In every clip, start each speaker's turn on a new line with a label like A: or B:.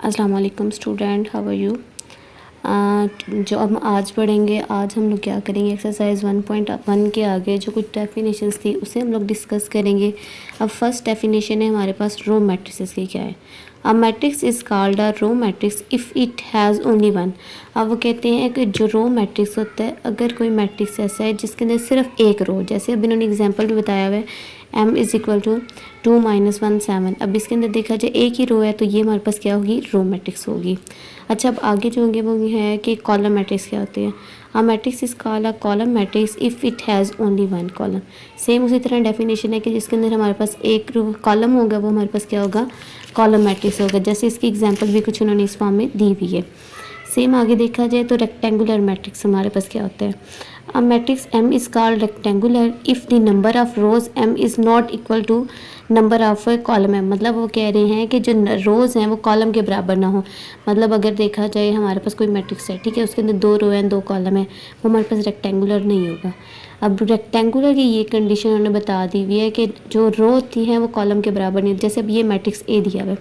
A: अस्सलाम वालेकुम student, how are you. जो हम आज पढ़ेंगे, आज हम लोग क्या करेंगे, एक्सरसाइज 1.1 के आगे जो कुछ डेफिनेशंस थी उसे हम लोग डिस्कस करेंगे। अब फर्स्ट डेफिनेशन है हमारे पास रो मैट्रिसेस की। क्या है? A matrix is called a row matrix if it has only one. अब वो कहते हैं कि जो रो मैट्रिक्स होता है, अगर कोई मैट्रिक्स ऐसा है जिसके अंदर सिर्फ एक रो, जैसे अभी इन्होंने एग्जांपल भी बताया हुआ है m इज़ इक्वल टू 2 - 1 7। अब इसके अंदर देखा जाए एक ही रो है तो ये हमारे पास क्या होगी, रो मैट्रिक्स होगी। अच्छा, अब आगे जो होंगे वो है कि कॉलम मैट्रिक्स क्या होते हैं। अ matrix is called a column matrix if it has only one column. Same उसी तरह डेफिनेशन है कि जिसके अंदर हमारे पास एक कॉलम होगा वो हमारे पास क्या होगा, कॉलम मैट्रिक्स होगा। जैसे इसकी एग्जांपल भी कुछ उन्होंने इस फॉर्म में दी हुई है। सेम आगे देखा जाए तो रेक्टेंगुलर मैट्रिक्स हमारे पास क्या होता है। A matrix M is called rectangular if the number of rows M is not equal to number of column है। मतलब वो कह रहे हैं कि जो रोज़ हैं वो कॉलम के बराबर ना हो। मतलब अगर देखा जाए हमारे पास कोई मैट्रिक्स है, ठीक है, उसके अंदर 2 रो हैं 2 कॉलम है, वो हमारे पास रेक्टेंगुलर नहीं होगा। अब रेक्टेंगुलर की ये कंडीशन उन्होंने बता दी हुई है कि जो रो होती हैं वो कॉलम के बराबर नहीं। जैसे अब ये मैट्रिक्स ए दिया हुआ है,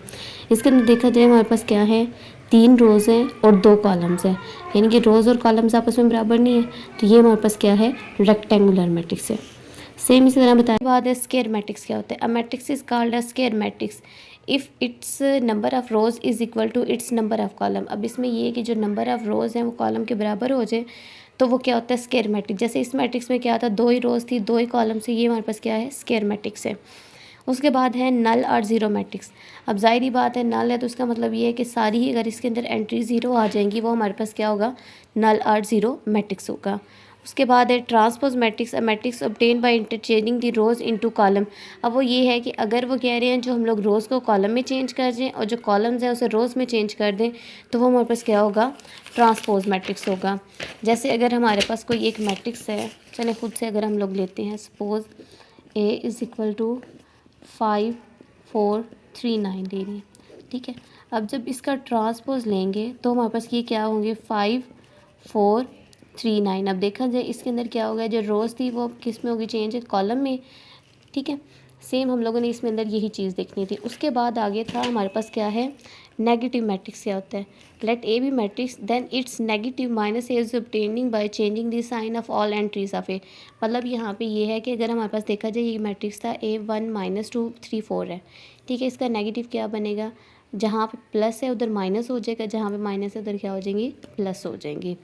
A: इसके अंदर देखा जाए हमारे पास क्या है, 3 रोज़ हैं और 2 कॉलम्स हैं, यानी कि रोज़ और कॉलम्स आपस में बराबर नहीं है, तो ये हमारे पास क्या है, रेक्टेंगुलर मैट्रिक्स है। सेम इसी तरह बताया बाद है स्क्वायर मैट्रिक्स क्या होता है। A matrix is called a square matrix if its number of rows is equal to its number of column. अब इसमें ये है कि जो नंबर ऑफ रोज हैं वो कॉलम के बराबर हो जाए तो वो क्या होता है, स्क्वायर मैट्रिक्स। जैसे इस मैट्रिक्स में क्या था, 2 ही रोज थी 2 ही कॉलम से, ये हमारे पास क्या है, स्क्वायर मैट्रिक्स है। उसके बाद है नल और ज़ीरो मैट्रिक्स। अब ज़ाहिर बात है नल है तो उसका मतलब ये है कि सारी ही अगर इसके अंदर एंट्री ज़ीरो आ जाएंगी वो हमारे पास क्या होगा, नल और ज़ीरो मैट्रिक्स होगा। उसके बाद है transpose matrix. A matrix obtain by interchanging the rose into column. अब वो ये है कि अगर वो कह रहे हैं जो हम लोग रोज़ को कॉलम में चेंज कर दें और जो कॉलम्स हैं उसे रोज़ में चेंज कर दें तो वो हमारे पास क्या होगा, ट्रांसपोज मैट्रिक्स होगा। जैसे अगर हमारे पास कोई एक मैट्रिक्स है, चले खुद से अगर हम लोग लेते हैं, suppose A is equal to 5 4 3 9 ले रही है, ठीक है। अब जब इसका ट्रांसपोज लेंगे तो हमारे पास ये क्या होंगे, 5 4 3 9। अब देखा जाए इसके अंदर क्या होगा, जो रोज़ थी वो किस में होगी, चेंज है कॉलम में, ठीक है। सेम हम लोगों ने इसमें अंदर यही चीज़ देखनी थी। उसके बाद आगे था हमारे पास क्या है, नेगेटिव मैट्रिक्स क्या होता है। Let A be matrix then its negative minus A is obtaining by changing the sign of all entries of A. मतलब यहाँ पे ये है कि अगर हमारे पास देखा जाए ये मैट्रिक्स था A1 - 2 3 4 है, ठीक है। इसका नेगेटिव क्या बनेगा, जहाँ पे प्लस है उधर माइनस हो जाएगा, जहाँ पे माइनस है उधर क्या हो जाएंगी, प्लस हो जाएंगी।